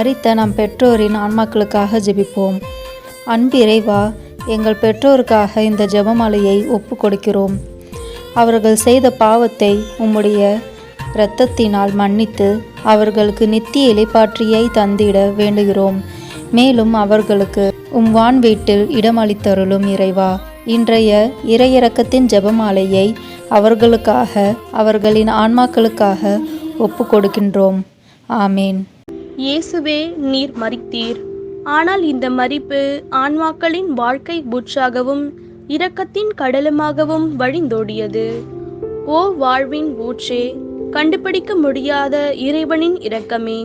மரித்த நம் பெற்றோரின் ஆன்மாக்களுக்காக ஜெபிப்போம். அன்பு இறைவா, எங்கள் பெற்றோருக்காக இந்த ஜெபமாலையை ஒப்பு கொடுக்கிறோம். அவர்கள் செய்த பாவத்தை உம்முடைய இரத்தத்தினால் மன்னித்து அவர்களுக்கு நித்திய இளைப்பாற்றியை தந்திட வேண்டுகிறோம். மேலும் அவர்களுக்கு வான் வீட்டில் இடமளித்தருளும் இறைவா. இன்றைய இறையிறக்கத்தின் ஜெபமாலையை அவர்களுக்காக, அவர்களின் ஆன்மாக்களுக்காக ஒப்பு கொடுக்கின்றோம். ஆமேன். இயேசுவே, நீர் மரித்தீர். ஆனால் இந்த மரிப்பு ஆன்மாக்களின் வாழ்க்கை ஊற்றாகவும் இரக்கத்தின் கடலுமாகவும் வழிந்தோடியது. ஓ வாழ்வின் ஊற்றே, கண்டுபிடிக்க முடியாத இறைவனின் இரக்கமே,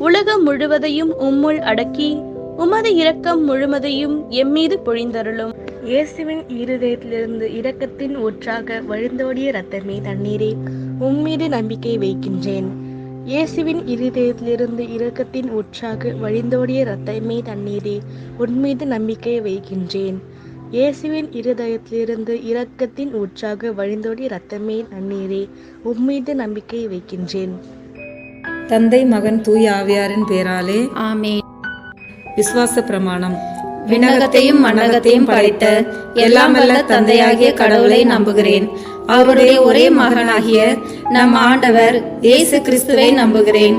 உலகம் முழுவதையும் உம்முள் அடக்கி உமது இரக்கம் முழுவதையும் எம்மீது பொழிந்தருளும். இயேசுவின் இருதயத்திலிருந்து இரக்கத்தின் ஊற்றாக வழிந்தோடிய இரத்தமே தண்ணீரே, உம்மீது நம்பிக்கை வைக்கின்றேன். இயேசுவின் இருதயத்திலிருந்து இரக்கத்தின் ஊற்றாக வழிந்தோடிய இரத்தமே தண்ணீரே, உன்மீது நம்பிக்கை வைக்கின்றேன். இயேசுவின் இருதயத்திலிருந்து இரக்கத்தின் ஊற்றாக வழிந்தோடிய இரத்தமே தண்ணீரே, உம்மீது நம்பிக்கை வைக்கின்றேன். தந்தை, மகன், தூய ஆவியாரின் பேராலே ஆமேன். விசுவாச பிரமாணம். விண்ணகத்தையும் மண்ணகத்தையும் படைத்த எல்லாம் வல்ல தந்தையாகிய கடவுளை நம்புகிறேன். அவருடைய ஒரே மகனாகிய நம் ஆண்டவர் இயேசு கிறிஸ்துவை நம்புகிறேன்.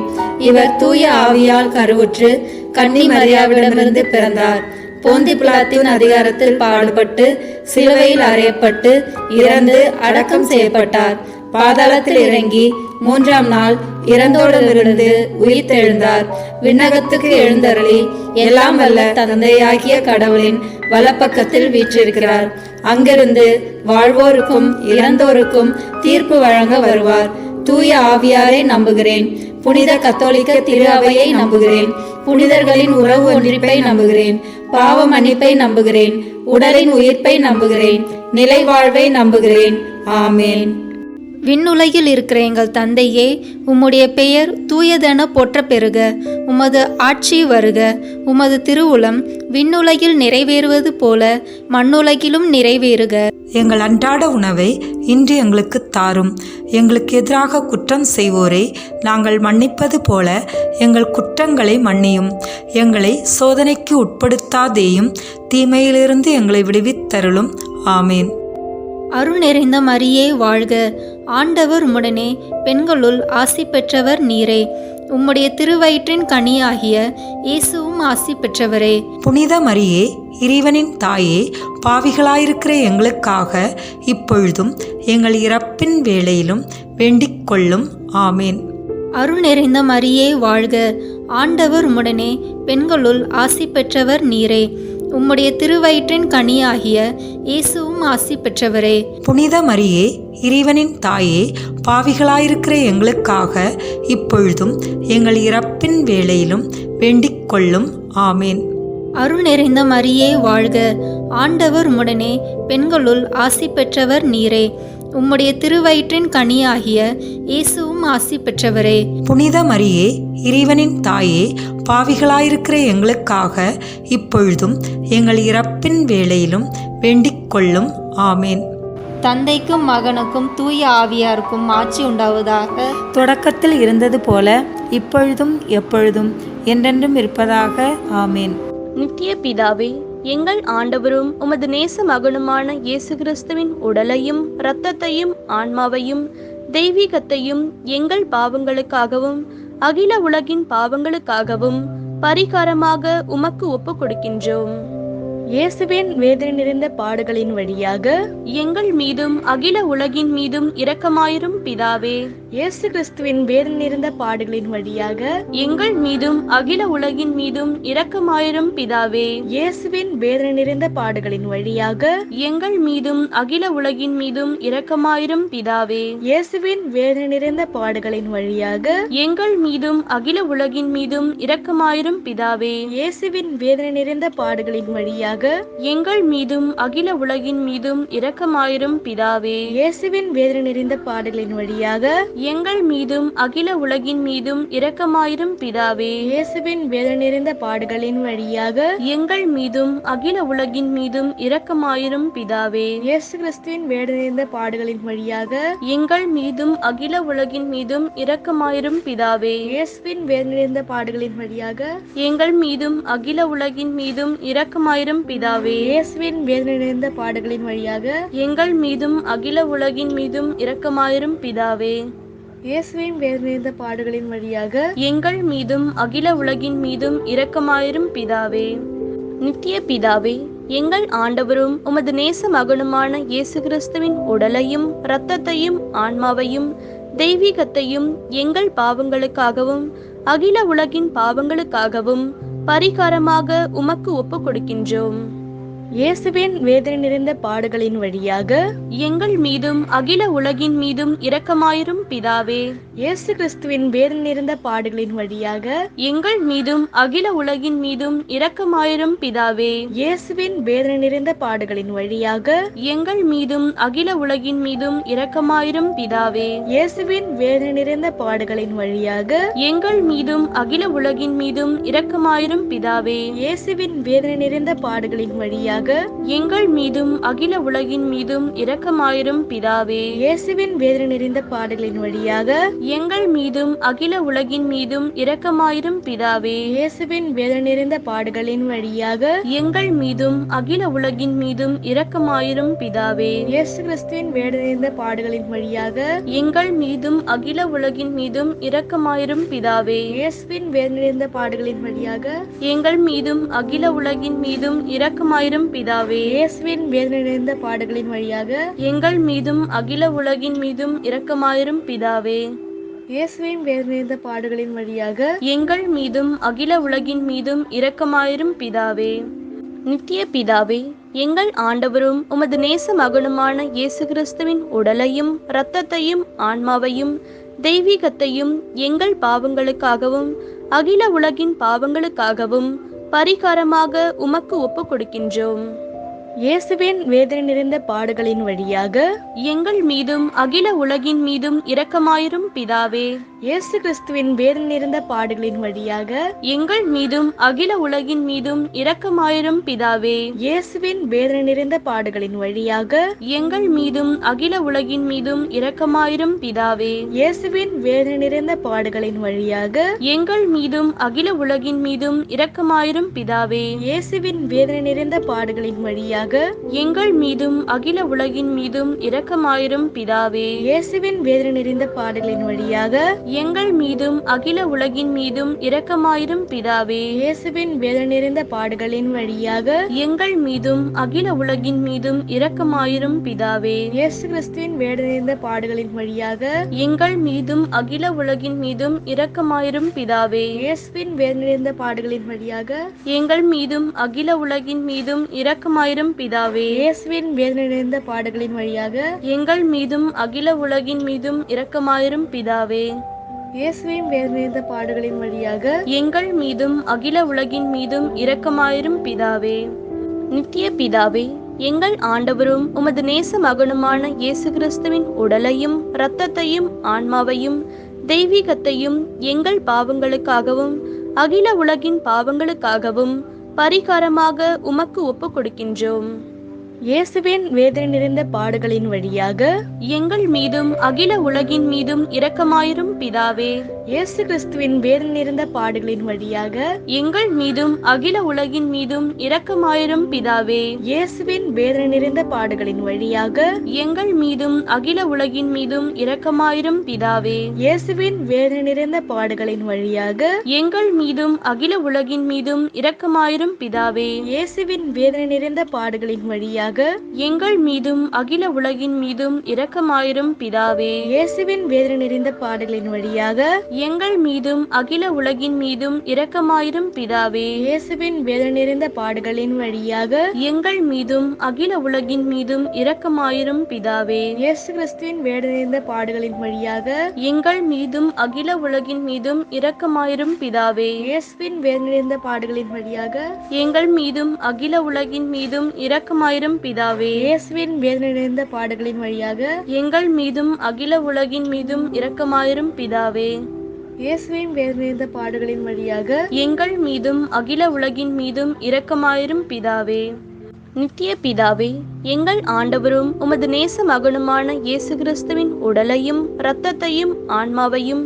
இவர் தூய ஆவியால் கருவுற்று கன்னி மரியாவிடமிருந்து பிறந்தார். போந்தி பிலாத்தின் அதிகாரத்தில் பாடுபட்டு சிலுவையில் அறையப்பட்டு இறந்து அடக்கம் செய்யப்பட்டார். பாதாளத்தில் இறங்கி 3ஆம் நாள் இறந்தோரிலிருந்து உயிர்த்தெழுந்தார். விண்ணகத்துக்கு எழுந்தருளி எல்லாம் வல்ல தந்தையாகிய கடவுளின் வலப்பக்கத்தில் வீற்றிருக்கிறார். அங்கிருந்து வாழ்வோருக்கும் இறந்தோருக்கும் தீர்ப்பு வழங்க வருவார். தூய ஆவியாரை நம்புகிறேன். புனித கத்தோலிக்க திரு அவையை நம்புகிறேன். புனிதர்களின் உறவு ஒன்றிப்பை நம்புகிறேன். பாவ மன்னிப்பை நம்புகிறேன். உடலின் உயிர்ப்பை நம்புகிறேன். நிலை வாழ்வை நம்புகிறேன். ஆமேன். விண்ணுலகில் இருக்கிற எங்கள் தந்தையே, உம்முடைய பெயர் தூயதென போற்ற பெறுக. உமது ஆட்சி வருக. உமது திருவுளம் விண்ணுலகில் நிறைவேறுவது போல மண்ணுலகிலும் நிறைவேறுக. எங்கள் அன்றாட உணவை இன்று எங்களுக்கு தாரும். எங்களுக்கு எதிராக குற்றம் செய்வோரை நாங்கள் மன்னிப்பது போல எங்கள் குற்றங்களை மன்னியும். எங்களை சோதனைக்கு உட்படுத்தாதேயும், தீமையிலிருந்து எங்களை விடுவித்தருளும். ஆமேன். அருள் நிறைந்த மரியே வாழ்க. ஆண்டவர் உம்முடனே, பெண்களுள் ஆசி பெற்றவர் நீரே. உம்முடைய திருவயிற்றின் கனியாகிய இயேசுவும் ஆசி பெற்றவரே. புனித மரியே, இறைவனின் தாயே, பாவிகளாயிருக்கிற எங்களுக்காக இப்பொழுதும் எங்கள் இறப்பின் வேளையிலும் வேண்டிக் கொள்ளும். ஆமேன். அருள் நிறைந்த மரியே வாழ்க. ஆண்டவர் உம்முடனே, பெண்களுள் ஆசி பெற்றவர் நீரே. உம்முடைய திருவயிற்றின் கனியாகிய இயேசுவும் ஆசி பெற்றவரே. புனித மரியே, இறைவனின் தாயே, பாவிகளாயிருக்கிற எங்களுக்காக இப்பொழுதும் எங்கள் இறப்பின் வேளையிலும் வேண்டிக் கொள்ளும். ஆமேன். அருள் நிறைந்த மரியே வாழ்க. ஆண்டவர் உம்முடனே, பெண்களுள் ஆசி பெற்றவர் நீரே. உம்முடைய திருவயிற்றின் கனியாகிய இயேசுவும் ஆசி பெற்றவரே. புனித மரியே, இறைவனின் தாயே, பாவிகளாயிருக்கிற எங்களுக்காக இப்பொழுதும் எங்கள் இறப்பின் வேளையிலும் வேண்டிக் கொள்ளும். ஆமேன். தந்தைக்கும் மகனுக்கும் தூய ஆவியாருக்கும் ஆட்சி உண்டாவதாக. தொடக்கத்தில் இருந்தது போல இப்பொழுதும் எப்பொழுதும் என்றென்றும் இருப்பதாக. ஆமேன். நித்திய பிதாவே, எங்கள் ஆண்டவரும் உமது நேச மகனுமான இயேசு கிறிஸ்துவின் உடலையும் இரத்தத்தையும் ஆன்மாவையும் தெய்வீகத்தையும் எங்கள் பாவங்களுக்காகவும் அகில உலகின் பாவங்களுக்காகவும் பரிகாரமாக உமக்கு ஒப்பு கொடுக்கின்றோம். இயேசுவின் வேதனை நிறைந்த பாடுகளின் வழியாக எங்கள் மீதும் அகில உலகின் மீதும் இரக்கமாயிரும் பிதாவே. இயேசு கிறிஸ்துவின் வேதனை நிறைந்த பாடுகளின் வழியாக எங்கள் மீதும் அகில உலகின் மீதும் இரக்கமாயிரும் பிதாவே. இயேசுவின் வேதனை நிறைந்த பாடுகளின் வழியாக எங்கள் மீதும் அகில உலகின் மீதும் இரக்கமாயிரும் பிதாவே. இயேசுவின் வேதனை நிறைந்த பாடுகளின் வழியாக எங்கள் மீதும் அகில உலகின் மீதும் இரக்கமாயிரும் பிதாவே. இயேசுவின் வேதனை நிறைந்த பாடுகளின் வழியாக எங்கள் மீதும் அகில உலகின் மீதும் இரக்கமாயிரும் பிதாவே. இயேசுவின் வேதனை நிறைந்த பாடுகளின் வழியாக எங்கள் மீதும் அகில உலகின் மீதும் இரக்கமாயிரும் பிதாவே. இயேசுவின் வேதனை நிறைந்த பாடுகளின் வழியாக எங்கள் மீதும் அகில உலகின் மீதும் இரக்கமாயிரும் பிதாவே. இயேசு கிறிஸ்துவின் வேதனை நிறைந்த பாடுகளின் வழியாக எங்கள் மீதும் அகில உலகின் மீதும் இரக்கமாயிரும் பிதாவே. இயேசுவின் வேதனை நிறைந்த பாடுகளின் வழியாக எங்கள் மீதும் அகில உலகின் மீதும் இரக்கமாயிரும் பிதாவே. இயேசுவின் வேதனை நிறைந்த பாடுகளின் வழியாக எங்கள் மீதும் அகில உலகின் மீதும் இரக்கமாயிரும் பிதாவே. இயேசுவின் வேதனை நிறைந்த பாடுகளின் வழியாக எங்கள் மீதும் அகில உலகின் மீதும் இரக்கமாயிரும் பிதாவே. நித்திய பிதாவே, எங்கள் ஆண்டவரும் உமது நேச மகனுமான இயேசு கிறிஸ்துவின் உடலையும் இரத்தத்தையும் ஆன்மாவையும் தெய்வீகத்தையும் எங்கள் பாவங்களுக்காகவும் அகில உலகின் பாவங்களுக்காகவும் பரிகாரமாக உமக்கு ஒப்புக் கொடுக்கின்றோம். இயேசுவின் வேதனை நிறைந்த பாடுகளின் வழியாக எங்கள் மீதும் அகில உலகின் மீதும் இரக்கமாயிரும் பிதாவே. இயேசு கிறிஸ்துவின் வேதனை நிறைந்த பாடுகளின் வழியாக எங்கள் மீதும் அகில உலகின் மீதும் இரக்கமாயிரும் பிதாவே. இயேசுவின் வேதனை நிறைந்த பாடுகளின் வழியாக எங்கள் மீதும் அகில உலகின் மீதும் இரக்கமாயிரும் பிதாவே. இயேசுவின் வேதனை நிறைந்த பாடுகளின் வழியாக எங்கள் மீதும் அகில உலகின் மீதும் இரக்கமாயிரும் பிதாவே. இயேசுவின் வேதனை நிறைந்த பாடுகளின் வழியாக எங்கள் மீதும் அகில உலகின் மீதும் இரக்கமாயிரும் பிதாவே. இயேசுவின் வேதனை நிறைந்த பாடுகளின் வழியாக எங்கள் மீதும் அகில உலகின் மீதும் இரக்கமாயிரும் பிதாவே. இயேசுவின் வேதனை நிறைந்த பாடுகளின் வழியாக எங்கள் மீதும் அகில உலகின் மீதும் இரக்கமாயிரும் பிதாவே. இயேசு கிறிஸ்துவின் வேதனை நிறைந்த பாடுகளின் வழியாக எங்கள் மீதும் அகில உலகின் மீதும் இரக்கமாயிரும் பிதாவே. இயேசுவின் வேதனை நிறைந்த பாடுகளின் வழியாக எங்கள் மீதும் அகில உலகின் மீதும் இரக்கமாயிரும் பிதாவே. இயேசுவின் வேதனை நிறைந்த பாடுகளின் வழியாக எங்கள் மீதும் அகில உலகின் மீதும் இரக்கமாயிரும் பிதாவே. இயேசுவின் வேதனை நிறைந்த பாடுகளின் வழியாக எங்கள் மீதும் அகில உலகின் மீதும் இரக்கமாயிரும் பிதாவே. நித்திய பிதாவே, எங்கள் ஆண்டவரும் உமது நேச மகனுமான இயேசு கிறிஸ்துவின் உடலையும் இரத்தத்தையும் ஆன்மாவையும் தெய்வீகத்தையும் எங்கள் பாவங்களுக்காகவும் அகில உலகின் பாவங்களுக்காகவும் பரிகாரமாக உமக்கு ஒப்புக் கொடுக்கின்றோம். இயேசுவின் வேதனை நிறைந்த பாடுகளின் வழியாக எங்கள் மீதும் அகில உலகின் மீதும் இரக்கமாயிரும் பிதாவே. இயேசு கிறிஸ்துவின் வேதனை நிறைந்த பாடுகளின் வழியாக எங்கள் மீதும் அகில உலகின் மீதும் இரக்கமாயிரும் பிதாவே. இயேசுவின் வேதனை நிறைந்த பாடுகளின் வழியாக எங்கள் மீதும் அகில உலகின் மீதும் இரக்கமாயிரும் பிதாவே. இயேசுவின் வேதனை நிறைந்த பாடுகளின் வழியாக எங்கள் மீதும் அகில உலகின் மீதும் இரக்கமாயிரும் பிதாவே. இயேசுவின் வேதனை நிறைந்த பாடுகளின் வழியாக எங்கள் மீதும் அகில உலகின் மீதும் இரக்கமாயிரும் பிதாவே. இயேசுவின் வேதனை நிறைந்த பாடுகளின் வழியாக எங்கள் மீதும் அகில உலகின் மீதும் இரக்கமாயிரும் பிதாவே. இயேசுவின் வேதனை நிறைந்த பாடுகளின் வழியாக எங்கள் மீதும் அகில உலகின் மீதும் இரக்கமாயிரும் பிதாவே. இயேசு கிறிஸ்துவின் வேதனை நிறைந்த பாடுகளின் வழியாக எங்கள் மீதும் அகில உலகின் மீதும் இரக்கமாயிரும் பிதாவே. இயேசுவின் வேதனை நிறைந்த பாடுகளின் வழியாக எங்கள் மீதும் அகில உலகின் மீதும் இரக்கமாயிரும் பிதாவே. இயேசுவின் வேதனை நிறைந்த பாடுகளின் வழியாக எங்கள் மீதும் அகில உலகின் மீதும் இரக்கமாயிரும் பிதாவே. இயேசுவின் வேதனை நிறைந்த பாடுகளின் வழியாக எங்கள் மீதும் அகில உலகின் மீதும் இரக்கமாயிரும் பிதாவே. நித்திய பிதாவே, எங்கள் ஆண்டவரும் உமது நேச மகனுமான இயேசு கிறிஸ்துவின் உடலையும் இரத்தத்தையும் ஆன்மாவையும் தெய்வீகத்தையும் எங்கள் பாவங்களுக்காகவும் அகில உலகின் பாவங்களுக்காகவும் பரிகாரமாக உமக்கு ஒப்புக் கொடுக்கின்றோம். இயேசுவின் வேதனை நிறைந்த பாடுகளின் வழியாக எங்கள் மீதும் அகில உலகின் மீதும் இரக்கமாயிரும் பிதாவே. இயேசு கிறிஸ்துவின் வேதனை நிறைந்த பாடுகளின் வழியாக எங்கள் மீதும் அகில உலகின் மீதும் இரக்கமாயிரும் பிதாவே. இயேசுவின் வேதனை நிறைந்த பாடுகளின் வழியாக எங்கள் மீதும் அகில உலகின் மீதும் இரக்கமாயிரும் பிதாவே. இயேசுவின் வேதனை நிறைந்த பாடுகளின் வழியாக எங்கள் மீதும் அகில உலகின் மீதும் இரக்கமாயிரும் பிதாவே. இயேசுவின் வேதனை நிறைந்த பாடுகளின் வழியாக எங்கள் மீதும் அகில உலகின் மீதும் இரக்கமாயிரும் பிதாவே. இயேசுவின் வேதனை நிறைந்த பாடுகளின் வழியாக எங்கள் மீதும் அகில உலகின் மீதும் இரக்கமாயிரும் பிதாவே. இயேசுவின் வேதனை நிறைந்த பாடுகளின் வழியாக எங்கள் மீதும் அகில உலகின் மீதும் இரக்கமாயிரும் பிதாவே. இயேசு கிறிஸ்துவின் வேதனை நிறைந்த பாடுகளின் வழியாக எங்கள் மீதும் அகில உலகின் மீதும் இரக்கமாயிரும் பிதாவே. இயேசுவின் வேதனை நிறைந்த பாடுகளின் வழியாக எங்கள் மீதும் அகில உலகின் மீதும் இரக்கமாயிரும் இரக்கமாயிரும் பிதாவே. இயேசுவின் வேதனை நிறைந்த பாடுகளின் வழியாக எங்கள் மீதும் அகில உலகின் மீதும் இரக்கமாயிரும் பிதாவே. இயேசுவின் வேதனை நிறைந்த பாடுகளின் வழியாக எங்கள் மீதும் அகில உலகின் மீதும் இரக்கமாயிரும் பிதாவே. நித்திய பிதாவே, எங்கள் ஆண்டவரும் உமது நேச மகனுமான இயேசு கிறிஸ்துவின் உடலையும் இரத்தத்தையும் ஆன்மாவையும்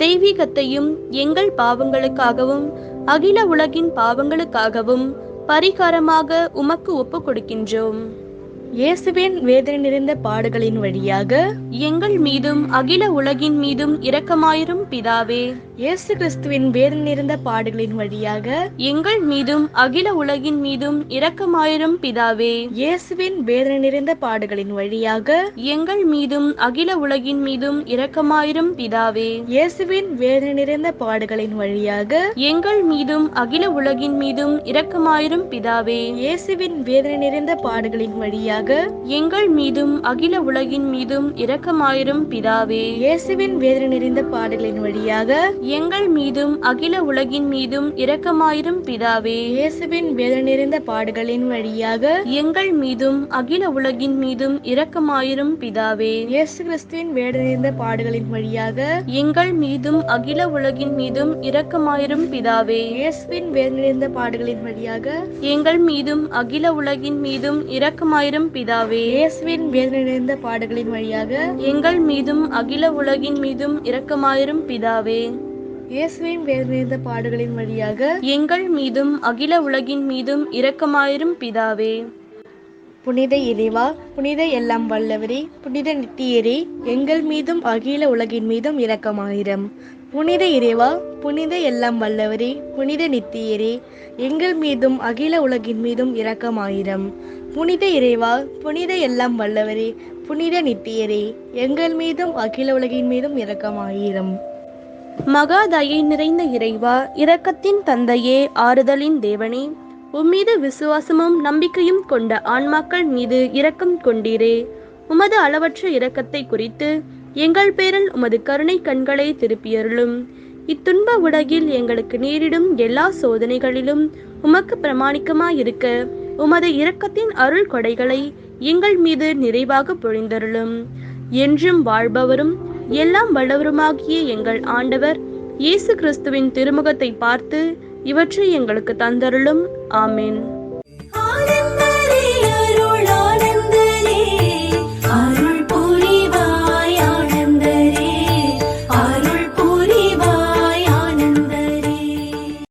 தெய்வீகத்தையும் எங்கள் பாவங்களுக்காகவும் அகில உலகின் பாவங்களுக்காகவும் பரிகாரமாக உமக்கு ஒப்புக் கொடுக்கின்றோம். இயேசுவின் வேதனை நிறைந்த பாடுகளின் வழியாக எங்கள் மீதும் அகில உலகின் மீதும் இரக்கமாயிரும் பிதாவே. இயேசு கிறிஸ்துவின் வேதனை நிறைந்த பாடுகளின் வழியாக எங்கள் மீதும் அகில உலகின் மீதும் இரக்கமாயிரும் பிதாவே. இயேசுவின் வேதனை நிறைந்த பாடுகளின் வழியாக எங்கள் மீதும் அகில உலகின் மீதும் இரக்கமாயிரும் பிதாவே. இயேசுவின் வேதனை நிறைந்த பாடுகளின் வழியாக எங்கள் மீதும் அகில உலகின் மீதும் இரக்கமாயிரும் பிதாவே. இயேசுவின் வேதனை நிறைந்த பாடுகளின் வழியாக எங்கள் மீதும் அகில உலகின் மீதும் இரக்கமாயிரும் பிதாவே. இயேசுவின் வேதனை நிறைந்த பாடுகளின் வழியாக எங்கள் மீதும் அகில உலகின் மீதும் இரக்கமாயிரும் பிதாவே. இயேசுவின் வேதனை நிறைந்த பாடுகளின் வழியாக எங்கள் மீதும் அகில உலகின் மீதும் இரக்கமாயிரும் பிதாவே. இயேசு கிறிஸ்துவின் வேதனை நிறைந்த பாடுகளின் வழியாக எங்கள் மீதும் அகில உலகின் மீதும் இரக்கமாயிரும் பிதாவே. இயேசுவின் வேதனை நிறைந்த பாடுகளின் வழியாக எங்கள் மீதும் அகில உலகின் மீதும் இரக்கமாயிரும் பிதாவே. இயேசுவின் வேதனை நிறைந்த பாடுகளின் வழியாக எங்கள் மீதும் அகில உலகின் மீதும் இரக்கமாயிரும் பிதாவே. இயேசுவின் வேதனை நிறைந்த பாடுகளின் வழியாக எங்கள் மீதும் அகில உலகின் மீதும் இரக்கமாயிரும் பிதாவே. புனித இறைவா, புனித எல்லாம் வல்லவரே, புனித நித்தியரே, எங்கள் மீதும் அகில உலகின் மீதும் இரக்கமாயிரம். புனித இறைவா, புனித எல்லாம் வல்லவரே, புனித நித்தியரே, எங்கள் மீதும் அகில உலகின் மீதும் இரக்கமாயிரம். புனித இறைவா, புனித எல்லாம் வல்லவரே, புனித நித்தியரே, எங்கள் மீதும் அகில உலகின் மீதும் இரக்கமாயிரம். மகா தயை நிறைந்த இறைவா, இரக்கத்தின் தந்தையே, ஆறுதலின் தேவனே, உம்மீது விசுவாசமும் நம்பிக்கையும் கொண்ட ஆன்மாக்கள் மீது இரக்கம் கொண்டீரே. உமது அளவற்ற இரக்கத்தை குறித்து எங்கள் பேரில் உமது கருணை கண்களை திருப்பியருளும். இத்துன்ப உலகில் எங்களுக்கு நேரிடும் எல்லா சோதனைகளிலும் உமக்கு பிரமாணிக்கமாயிருக்க உமது இரக்கத்தின் அருள் கொடைகளை எங்கள் மீது நிறைவாக பொழிந்தருளும். என்றும் வாழ்பவரும் எல்லாம் வல்லவருமாகிய எங்கள் ஆண்டவர் இயேசு கிறிஸ்துவின் திருமுகத்தை பார்த்து இவற்றை எங்களுக்கு தந்தருளும். ஆமென்.